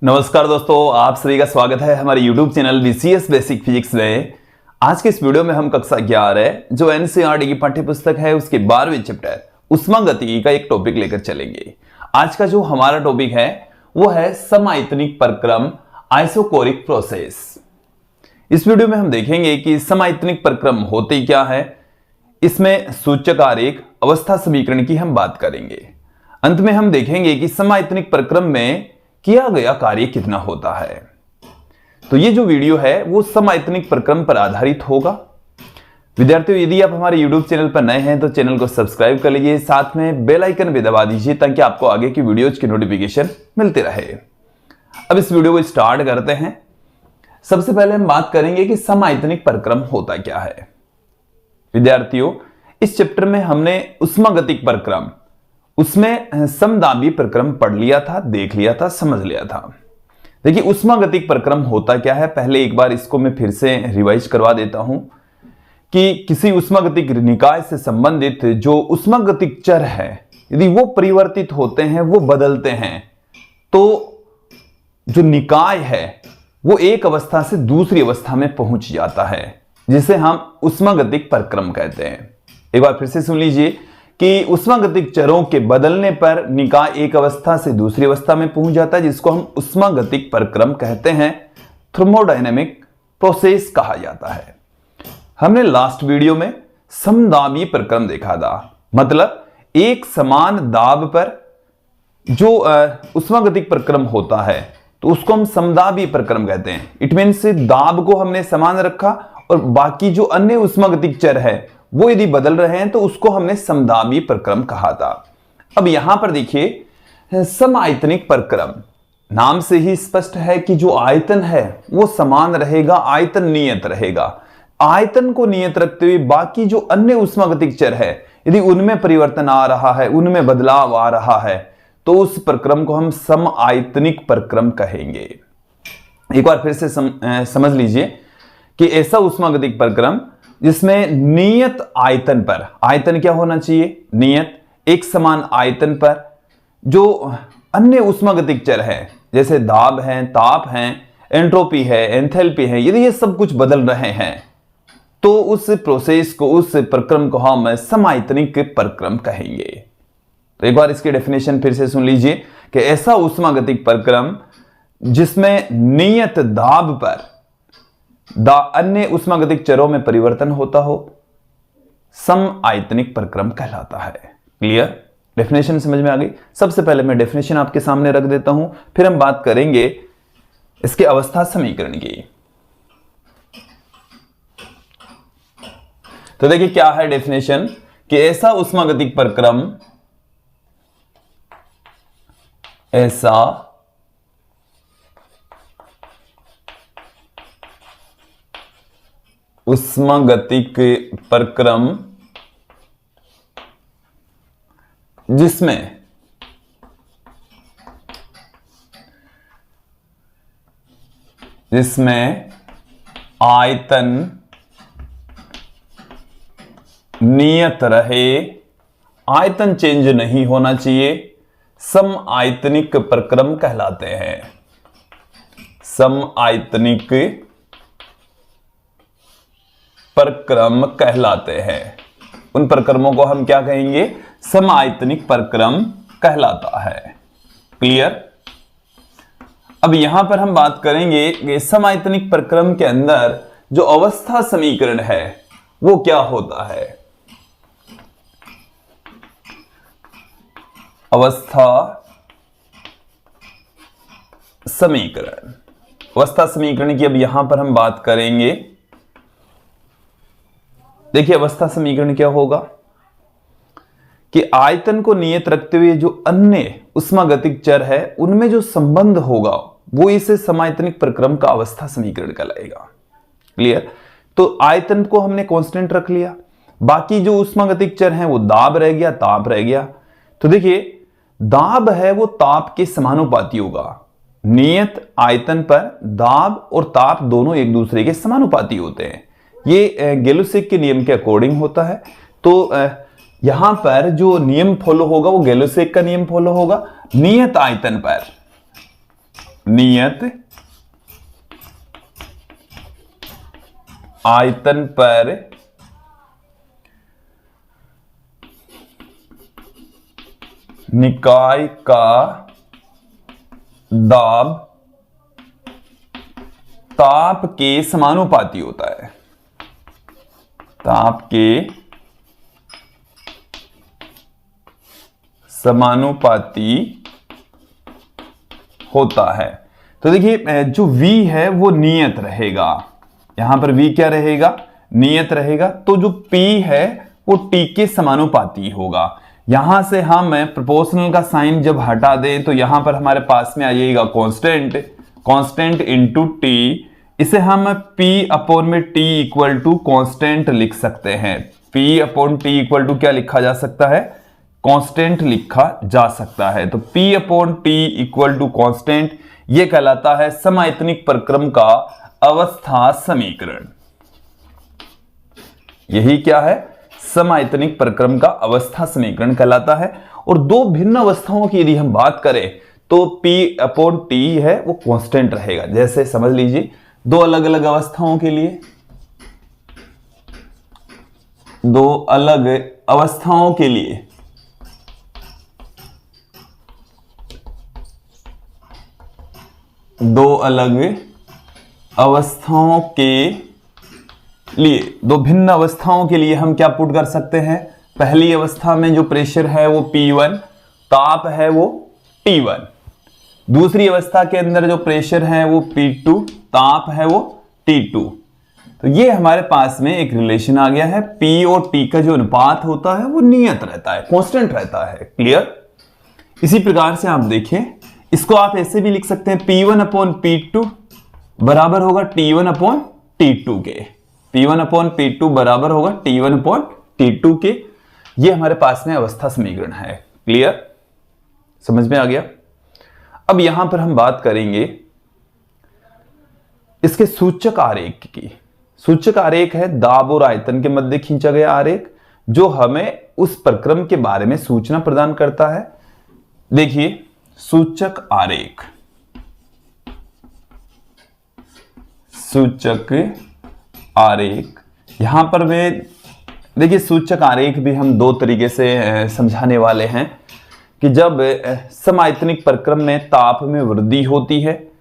नमस्कार दोस्तों, आप सभी का स्वागत है हमारे YouTube channel BCS basic physics में। आज के इस वीडियो में हम कक्षा 11 जो NCERT की पाठ्य पुस्तक है उसके 12वें चैप्टर उष्मागतिकी का एक टॉपिक लेकर चलेंगे। आज का जो हमारा टॉपिक है वो है समआयतनिक प्रक्रम, आइसोकोरिक प्रोसेस। इस वीडियो में हम देखेंगे कि समआयतनिक प्रक्रम होते क्या है, इसमें सूचक आरेख, अवस्था समीकरण की हम बात करेंगे। अंत में हम देखेंगे कि समआयतनिक प्रक्रम में किया गया कार्य कितना होता है। तो ये जो वीडियो है वो समआयतनिक प्रक्रम पर आधारित होगा। विद्यार्थियों, यदि आप हमारे YouTube चैनल पर नए हैं तो चैनल को सब्सक्राइब कर लीजिए, साथ में बेल आइकन भी दबा दीजिए ताकि आपको आगे की वीडियोज की नोटिफिकेशन मिलते रहे। अब इस वीडियो को स्टार्ट करते हैं। सबसे पहले हम बात करेंगे कि समआयतनिक प्रक्रम होता क्या है। विद्यार्थियों, इस चैप्टर में हमने उष्मागतिक प्रक्रम, उसमें समदाबी प्रक्रम पढ़ लिया था, देख लिया था, समझ लिया था। देखिए उष्मागतिक प्रक्रम होता क्या है, पहले एक बार इसको मैं फिर से रिवाइज करवा देता हूं कि किसी उष्मागतिक निकाय से संबंधित जो उष्मागतिक चर है यदि वो परिवर्तित होते हैं, वो बदलते हैं, तो जो निकाय है वो एक अवस्था से दूसरी अवस्था में पहुंच जाता है, जिसे हम उष्मागतिक प्रक्रम कहते हैं। एक बार फिर से सुन लीजिए कि उष्मागतिक चरों के बदलने पर निकाय एक अवस्था से दूसरी अवस्था में पहुंच जाता है, जिसको हम उष्मागतिक प्रक्रम कहते हैं, थर्मोडायनेमिक प्रोसेस कहा जाता है। हमने लास्ट वीडियो में समदाबी प्रक्रम देखा था, मतलब एक समान दाब पर जो उष्मागतिक प्रक्रम होता है तो उसको हम समदाबी प्रक्रम कहते हैं। इट मीन्स दाब को हमने समान रखा और बाकी जो अन्य उष्मागतिक चर है वो यदि बदल रहे हैं तो उसको हमने समदाबी प्रक्रम कहा था। अब यहां पर देखिए समआयतनिक प्रक्रम, नाम से ही स्पष्ट है कि जो आयतन है वो समान रहेगा, आयतन नियत रहेगा। आयतन को नियत रखते हुए बाकी जो अन्य उष्मागतिक चर है यदि उनमें परिवर्तन आ रहा है, उनमें बदलाव आ रहा है, तो उस प्रक्रम को हम समआयतनिक प्रक्रम कहेंगे। एक बार फिर से समझ लीजिए कि ऐसा उष्मागतिक प्रक्रम जिसमें नियत आयतन पर, आयतन क्या होना चाहिए, नियत, एक समान आयतन पर जो अन्य उष्मागतिक चर है जैसे दाब है, ताप है, एंट्रोपी है, एंथैल्पी है, यदि ये सब कुछ बदल रहे हैं तो उस प्रोसेस को, उस प्रक्रम को हम समआयतनिक प्रक्रम कहेंगे। तो एक बार इसकी डेफिनेशन फिर से सुन लीजिए कि ऐसा उष्मागतिक प्रक्रम जिसमें नियत दाब पर अन्य उष्मागतिक चरों में परिवर्तन होता हो, समआयतनिक प्रक्रम कहलाता है। क्लियर? डेफिनेशन समझ में आ गई। सबसे पहले मैं डेफिनेशन आपके सामने रख देता हूं, फिर हम बात करेंगे इसके अवस्था समीकरण की। तो देखिए क्या है डेफिनेशन कि ऐसा उष्मागतिक प्रक्रम, ऐसा उष्मागतिक प्रक्रम जिसमें आयतन नियत रहे, आयतन चेंज नहीं होना चाहिए, समआयतनिक प्रक्रम कहलाते हैं। समआयतनिक प्रक्रम कहलाते हैं। उन प्रक्रमों को हम क्या कहेंगे? समआयतनिक प्रक्रम कहलाता है। क्लियर? अब यहां पर हम बात करेंगे कि समआयतनिक प्रक्रम के अंदर जो अवस्था समीकरण है वो क्या होता है। अवस्था समीकरण, अवस्था समीकरण की अब यहां पर हम बात करेंगे। देखिए अवस्था समीकरण क्या होगा कि आयतन को नियत रखते हुए जो अन्य उष्मागतिक चर है उनमें जो संबंध होगा वो इसे समआयतनिक प्रक्रम का अवस्था समीकरण कहलाएगा। क्लियर? तो आयतन को हमने कांस्टेंट रख लिया, बाकी जो उष्मागतिक चर हैं वो दाब रह गया, ताप रह गया। तो देखिए दाब है वो ताप के समानुपाती होगा। नियत आयतन पर दाब और ताप दोनों एक दूसरे के समानुपाती होते हैं। ये गैलोसेक के नियम के अकॉर्डिंग होता है। तो यहां पर जो नियम फॉलो होगा वो गैलोसेक का नियम फॉलो होगा। नियत आयतन पर नियत आयतन पर निकाय का दाब ताप के समानुपाती होता है। ताप के समानुपाती होता है। तो देखिए जो V है वो नियत रहेगा, यहां पर V क्या रहेगा, नियत रहेगा। तो जो P है वो T के समानुपाती होगा। यहां से हम प्रोपोर्शनल का साइन जब हटा दें तो यहां पर हमारे पास में आ जाएगा कांस्टेंट, कांस्टेंट इंटू T। इसे हम P अपॉन में T इक्वल टू कांस्टेंट लिख सकते हैं। P upon T equal to क्या लिखा जा सकता है, कांस्टेंट लिखा जा सकता है। तो P upon T equal to constant, यह कहलाता है समायतनिक प्रक्रम का अवस्था समीकरण। यही क्या है, समायतनिक प्रक्रम का अवस्था समीकरण कहलाता है। और दो भिन्न अवस्थाओं की यदि हम बात करें तो P अपॉन T है वो कांस्टेंट रहेगा। जैसे समझ लीजिए दो अलग अलग अवस्थाओं के लिए, दो अलग अवस्थाओं के लिए दो अलग अवस्थाओं के लिए, दो भिन्न अवस्थाओं के लिए हम क्या पुट कर सकते हैं। पहली अवस्था में जो प्रेशर है वो P1, ताप है वो T1। दूसरी अवस्था के अंदर जो प्रेशर है वो P2, ताप है वो T2। तो ये हमारे पास में एक रिलेशन आ गया है। P और T का जो अनुपात होता है वो नियत रहता है, कांस्टेंट रहता है। क्लियर। इसी प्रकार से आप देखें, इसको आप ऐसे भी लिख सकते हैं, P1 अपॉन P2 बराबर होगा T1 अपॉन T2 के। P1 अपॉन P2 बराबर होगा T1 अपॉन T2 के। ये हमारे पास में अवस्था समीकरण है। क्लियर, समझ में आ गया। अब यहां पर हम बात करेंगे इसके सूचक आरेख की। सूचक आरेख है दाब और आयतन के मध्य खींचा गया आरेख, जो हमें उस प्रक्रम के बारे में सूचना प्रदान करता है। देखिए सूचक आरेख, सूचक आरेख यहां पर वे देखिए सूचक आरेख भी हम दो तरीके से समझाने वाले हैं कि जब समायतनिक प्रक्रम में ताप में वृद्धि होती है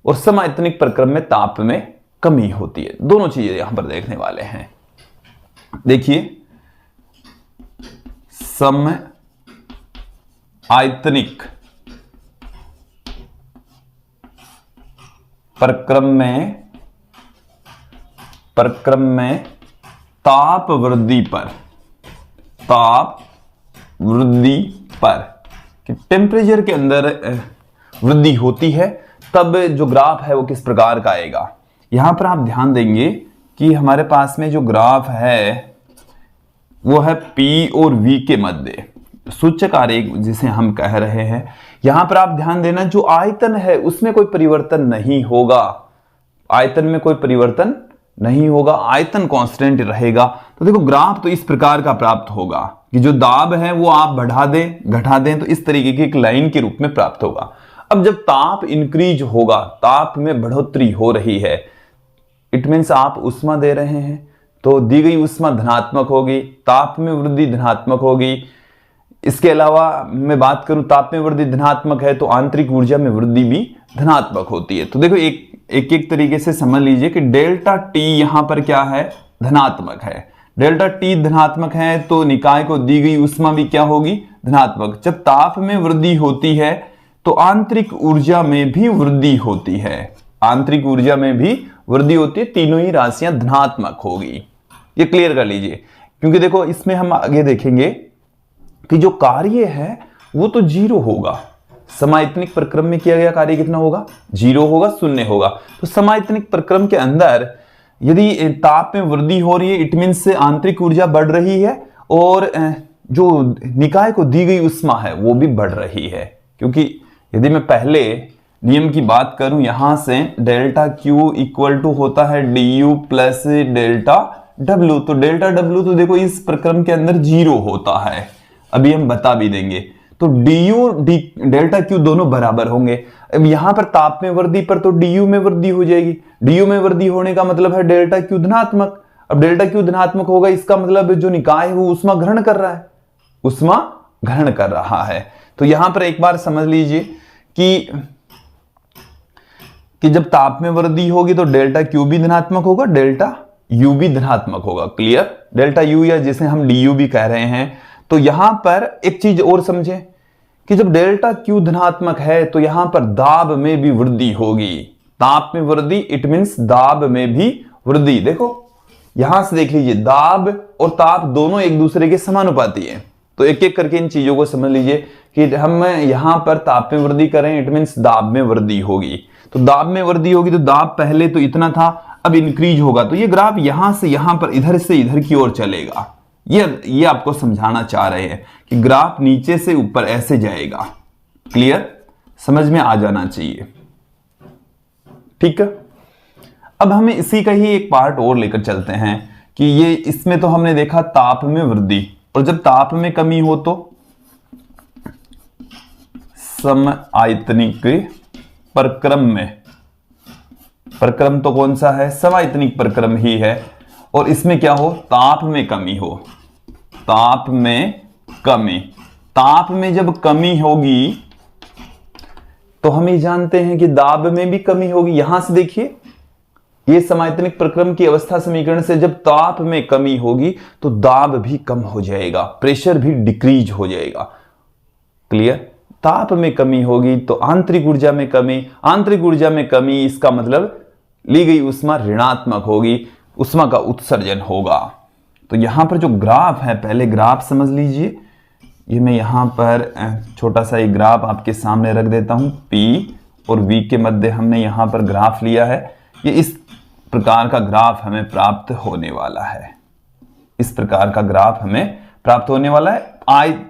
और समायतनिक प्रक्रम में ताप में कमी होती है, दोनों चीजें यहां पर देखने वाले हैं। देखिए समायतनिक प्रक्रम में ताप वृद्धि पर कि टेम्परेचर के अंदर वृद्धि होती है, तब जो ग्राफ है वो किस प्रकार का आएगा। यहां पर आप ध्यान देंगे कि हमारे पास में जो ग्राफ है वो है P और V के मध्य, सूचक आरेख जिसे हम कह रहे हैं। यहां पर आप ध्यान देना, जो आयतन है उसमें कोई परिवर्तन नहीं होगा, आयतन में कोई परिवर्तन नहीं होगा, आयतन कांस्टेंट रहेगा। तो देखो ग्राफ तो इस प्रकार का प्राप्त होगा कि जो दाब है वो आप बढ़ा दें घटा दें तो इस तरीके की एक लाइन के रूप में प्राप्त होगा। अब जब ताप इंक्रीज होगा, ताप में बढ़ोतरी हो रही है, इट मीन्स आप उष्मा दे रहे हैं, तो दी गई उष्मा धनात्मक होगी, ताप में वृद्धि धनात्मक होगी। इसके अलावा मैं बात करूं, ताप में वृद्धि धनात्मक है तो आंतरिक ऊर्जा में वृद्धि भी धनात्मक होती है। तो देखो एक तरीके से समझ लीजिए कि डेल्टा T यहां पर क्या है, धनात्मक है। डेल्टा T धनात्मक है तो निकाय को दी गई उष्मा भी क्या होगी, धनात्मक। जब ताप में वृद्धि होती है तो आंतरिक ऊर्जा में भी वृद्धि होती है, आंतरिक ऊर्जा में भी वृद्धि होती है, तीनों ही राशियां धनात्मक होगी। ये क्लियर कर लीजिए, क्योंकि देखो इसमें हम आगे देखेंगे कि जो कार्य है वो तो जीरो होगा। समायतनिक प्रक्रम में किया गया कार्य कितना होगा, जीरो होगा, शून्य होगा। तो समायतनिक प्रक्रम के अंदर यदि ताप में वृद्धि हो रही है, इट मीन्स आंतरिक ऊर्जा बढ़ रही है और जो निकाय को दी गई उष्मा है वो भी बढ़ रही है। क्योंकि यदि मैं पहले नियम की बात करूं, यहां से डेल्टा Q इक्वल टू होता है du प्लस डेल्टा W। तो डेल्टा W तो देखो इस प्रक्रम के अंदर जीरो होता है, अभी हम बता भी देंगे। तो du डेल्टा क्यू दोनों बराबर होंगे। अब यहां पर ताप में वृद्धि पर तो du में वृद्धि हो जाएगी। du में वृद्धि होने का मतलब है डेल्टा क्यू धनात्मक। अब डेल्टा क्यू धनात्मक होगा, इसका मतलब जो निकाय है वो ऊष्मा ग्रहण कर रहा है, ऊष्मा ग्रहण कर रहा है। तो यहां पर एक बार समझ लीजिए कि जब ताप में वृद्धि होगी तो डेल्टा क्यू भी धनात्मक होगा, डेल्टा यू भी धनात्मक होगा। क्लियर? डेल्टा यू या जिसे हम डी भी कह रहे हैं। तो यहां पर एक चीज और समझें कि जब डेल्टा क्यू धनात्मक है तो यहां पर दाब में भी वृद्धि होगी। ताप में वृद्धि इट मींस दाब में भी वृद्धि। देखो यहां से देख लीजिए, दाब और ताप दोनों एक दूसरे के समानुपाती हैं। तो एक एक करके इन चीजों को समझ लीजिए कि हम यहां पर ताप में वृद्धि करें इट मींस दाब में वृद्धि होगी। तो दाब में वृद्धि होगी तो दाब पहले तो इतना था, अब इंक्रीज होगा। तो ये ग्राफ यहां से यहां पर इधर से इधर की ओर चलेगा। ये आपको समझाना चाह रहे हैं कि ग्राफ नीचे से ऊपर ऐसे जाएगा। क्लियर? समझ में आ जाना चाहिए। ठीक है, अब हमें इसी का ही एक पार्ट और लेकर चलते हैं कि ये इसमें तो हमने देखा ताप में वृद्धि, और जब ताप में कमी हो तो समआयतनिक प्रक्रम में, प्रक्रम तो कौन सा है? समआयतनिक प्रक्रम ही है। और इसमें क्या हो? ताप में कमी हो। ताप में कमी, ताप में जब कमी होगी तो हम ये जानते हैं कि दाब में भी कमी होगी। यहां से देखिए, ये समआयतनिक प्रक्रम की अवस्था समीकरण से जब ताप में कमी होगी तो दाब भी कम हो जाएगा, प्रेशर भी डिक्रीज हो जाएगा। क्लियर? ताप में कमी होगी तो आंतरिक ऊर्जा में कमी, आंतरिक ऊर्जा में कमी इसका मतलब ली गई ऊष्मा ऋणात्मक होगी, ऊष्मा का उत्सर्जन होगा। तो यहां पर जो ग्राफ है, पहले ग्राफ समझ लीजिए। ये मैं यहां पर छोटा सा एक ग्राफ आपके सामने रख देता हूं। P और V के मध्य हमने यहां पर ग्राफ लिया है। ये इस प्रकार का ग्राफ हमें प्राप्त होने वाला है। इस प्रकार का ग्राफ हमें प्राप्त होने वाला है।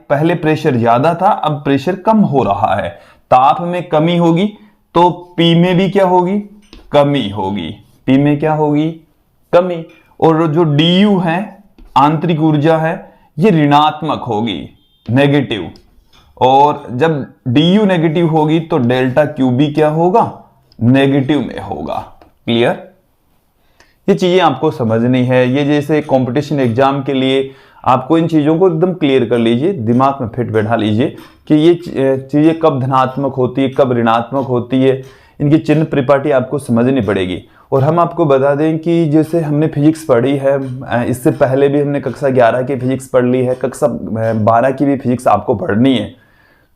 पहले प्रेशर ज्यादा था, अब प्रेशर कम हो रहा है। ताप में कमी होगी तो P में भी क्या होगी? कमी होगी। P में क्या होगी? कमी। और जो du है, आंतरिक ऊर्जा है, ये ऋणात्मक होगी, नेगेटिव। और जब du नेगेटिव होगी तो डेल्टा क्यू भी क्या होगा? नेगेटिव में होगा। क्लियर? ये चीजें आपको समझनी है। ये जैसे कंपटीशन एग्जाम के लिए आपको इन चीजों को एकदम क्लियर कर लीजिए, दिमाग में फिट बैठा लीजिए कि ये चीजें कब धनात्मक होती है, कब ऋणात्मक होती है। इनकी चिन्ह परिपाटी आपको समझनी पड़ेगी। और हम आपको बता दें कि जैसे हमने फिजिक्स पढ़ी है, इससे पहले भी हमने कक्षा 11 की फिजिक्स पढ़ ली है, कक्षा 12 की भी फिजिक्स आपको पढ़नी है।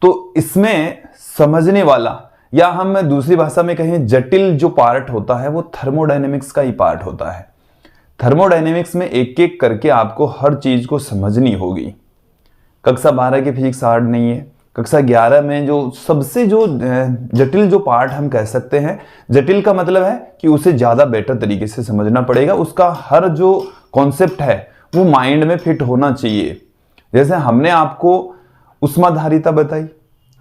तो इसमें समझने वाला, या हम दूसरी भाषा में कहें जटिल जो पार्ट होता है, वो थर्मोडायनेमिक्स का ही पार्ट होता है। थर्मोडायनेमिक्स में एक एक करके आपको हर चीज को समझनी होगी। कक्षा 12 की फिजिक्स हार्ड नहीं है। कक्षा 11 में जो सबसे जो जटिल जो पार्ट हम कह सकते हैं, जटिल का मतलब है कि उसे ज्यादा बेटर तरीके से समझना पड़ेगा। उसका हर जो कॉन्सेप्ट है वो माइंड में फिट होना चाहिए। जैसे हमने आपको उष्माधारिता बताई,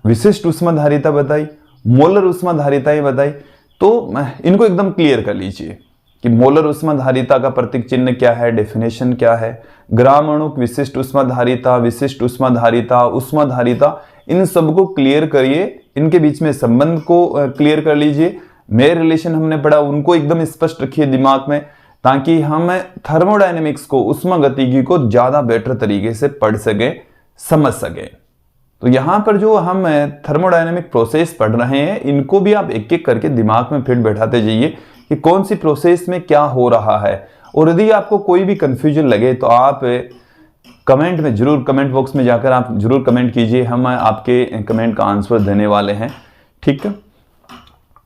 विशिष्ट उष्माधारिता बताई, मोलर उष्माधारिताएं बताई, तो इनको एकदम क्लियर कर लीजिए कि मोलर उष्माधारिता का प्रतीक चिन्ह क्या है, डेफिनेशन क्या है, ग्राम अणुक विशिष्ट उष्माधारिता, विशिष्ट उष्माधारिता, उष्माधारिता, इन सबको क्लियर करिए। इनके बीच में संबंध को क्लियर कर लीजिए। मेरे रिलेशन हमने पढ़ा, उनको एकदम स्पष्ट रखिए दिमाग में, ताकि हम थर्मोडायनेमिक्स को, उष्मागतिकी को ज्यादा बेटर तरीके से पढ़ सके, समझ सके। तो यहां पर जो हम थर्मोडायनेमिक प्रोसेस पढ़ रहे हैं, इनको भी आप एक एक करके दिमाग में फिट बैठाते जाइए कि कौन सी प्रोसेस में क्या हो रहा है। और यदि आपको कोई भी कंफ्यूजन लगे तो आप कमेंट में जरूर, कमेंट बॉक्स में जाकर आप जरूर कमेंट कीजिए, हम आपके कमेंट का आंसर देने वाले हैं। ठीक है,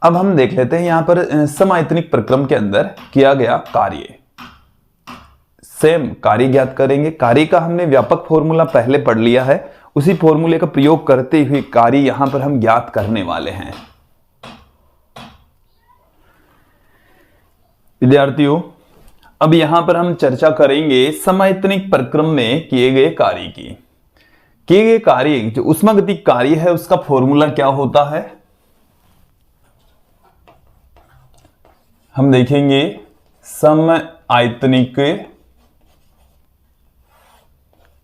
अब हम देख लेते हैं यहां पर समआयतनिक प्रक्रम के अंदर किया गया कार्य। सेम कार्य ज्ञात करेंगे। कार्य का हमने व्यापक फॉर्मूला पहले पढ़ लिया है, उसी फॉर्मूले का प्रयोग करते हुए कार्य यहां पर हम ज्ञात करने वाले हैं। विद्यार्थियों, अब यहां पर हम चर्चा करेंगे समआयतनिक प्रक्रम में किए गए कार्य की। किए गए कार्य जो उष्मागतिक कार्य है उसका फॉर्मूला क्या होता है, हम देखेंगे। समआयतनिक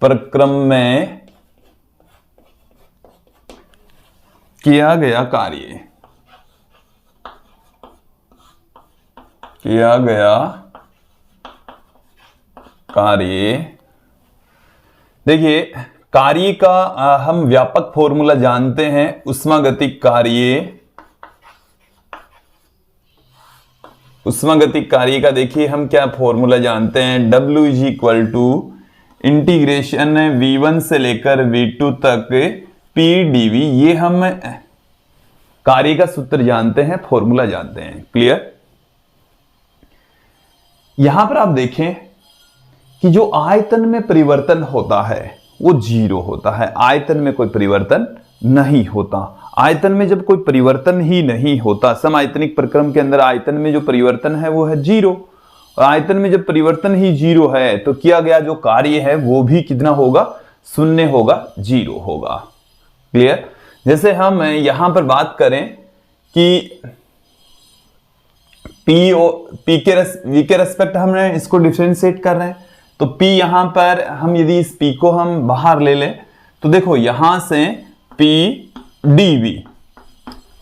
प्रक्रम में किया गया कार्य, किया गया कार्य। देखिए कार्य का हम व्यापक फॉर्मूला जानते हैं, उष्मागतिक कार्य। उष्मागतिक कार्य का देखिए हम क्या फॉर्मूला जानते हैं, W is equal to integration V1 से लेकर V2 तक P dV। ये हम कार्य का सूत्र जानते हैं, फॉर्मूला जानते हैं। क्लियर। यहां पर आप देखें कि जो आयतन में परिवर्तन होता है वो जीरो होता है, आयतन में कोई परिवर्तन नहीं होता। आयतन में जब कोई परिवर्तन ही नहीं होता, समआयतनिक प्रक्रम के अंदर आयतन में जो परिवर्तन है वो है जीरो, और आयतन में जब परिवर्तन ही जीरो है तो किया गया जो कार्य है वो भी कितना होगा, शून्य होगा, जीरो होगा। क्लियर। जैसे हम यहां पर बात करें कि P के रेस्पेक्ट हमने इसको डिफरेंशिएट कर रहे हैं, तो P यहां पर हम यदि इस P को हम बाहर ले लें तो देखो यहां से P dV,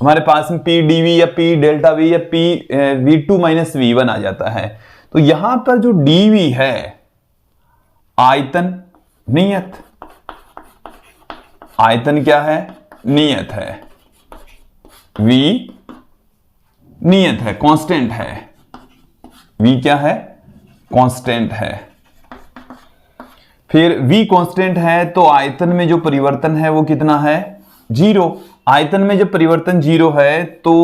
हमारे पास में P dV या P डेल्टा V या P V2 माइनस V1 आ जाता है। तो यहां पर जो dV है आयतन, नियत, आयतन क्या है, नियत है, V नियत है, कांस्टेंट है, V क्या है, कांस्टेंट है। फिर V कांस्टेंट है तो आयतन में जो परिवर्तन है वो कितना है, जीरो। आयतन में जब परिवर्तन जीरो है तो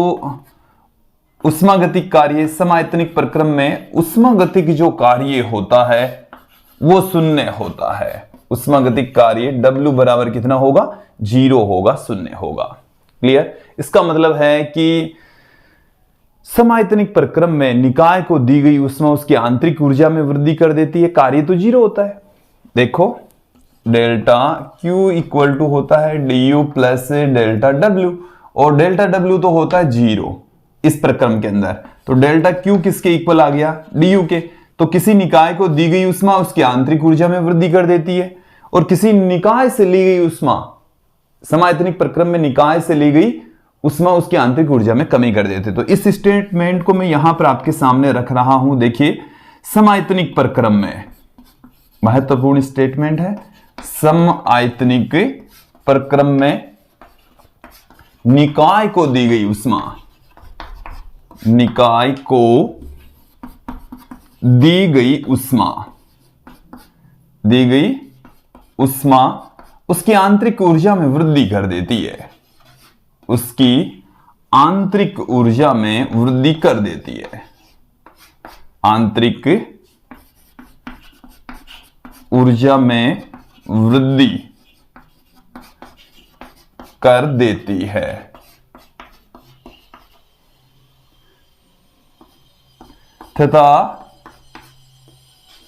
उष्मागतिक कार्य, समआयतनिक प्रक्रम में उष्मागतिक जो कार्य होता है वो शून्य होता है। उष्मागतिक कार्य W बराबर कितना होगा, जीरो होगा, शून्य होगा। क्लियर। इसका मतलब है कि समआयतनिक प्रक्रम में निकाय को दी गई उष्मा उसकी आंतरिक ऊर्जा में वृद्धि कर देती है, कार्य तो जीरो होता है। देखो डेल्टा Q इक्वल टू होता है du प्लस डेल्टा W, और डेल्टा W तो होता है जीरो इस प्रक्रम के अंदर। तो डेल्टा Q किसके इक्वल आ गया, du के। तो किसी निकाय को दी गई उष्मा उसकी आंतरिक ऊर्जा में वृद्धि कर देती है, और किसी निकाय से ली गई उष्मा, समआयतनिक प्रक्रम में निकाय से ली गई उष्मा उसकी आंतरिक ऊर्जा में कमी कर देते। तो इस स्टेटमेंट को मैं यहां पर आपके सामने रख रहा हूं। देखिए समआयतनिक प्रक्रम में महत्वपूर्ण स्टेटमेंट है, समआयतनिक प्रक्रम में निकाय को दी गई उष्मा, निकाय को दी गई उष्मा, दी गई उष्मा उसकी आंतरिक ऊर्जा में वृद्धि कर देती है, उसकी आंतरिक ऊर्जा में वृद्धि कर देती है, आंतरिक ऊर्जा में वृद्धि कर देती है तथा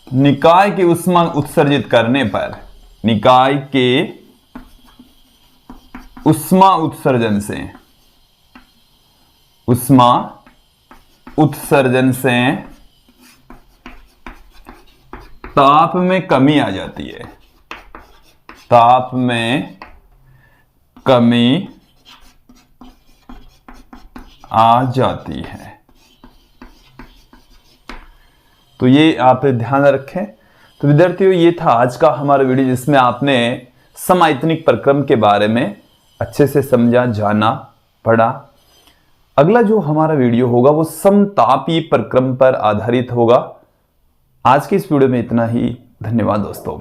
निकाय के उष्मा उत्सर्जित करने पर, निकाय के उष्मा उत्सर्जन से, उष्मा उत्सर्जन से ताप में कमी आ जाती है, ताप में कमी आ जाती है। तो ये आप ध्यान रखें। तो विद्यार्थियों ये था आज का हमारा वीडियो, जिसमें आपने समआयतनिक प्रक्रम के बारे में अच्छे से समझा, जाना, पढ़ा। अगला जो हमारा वीडियो होगा वो समतापीय प्रक्रम पर आधारित होगा। आज की इस वीडियो में इतना ही। धन्यवाद दोस्तों।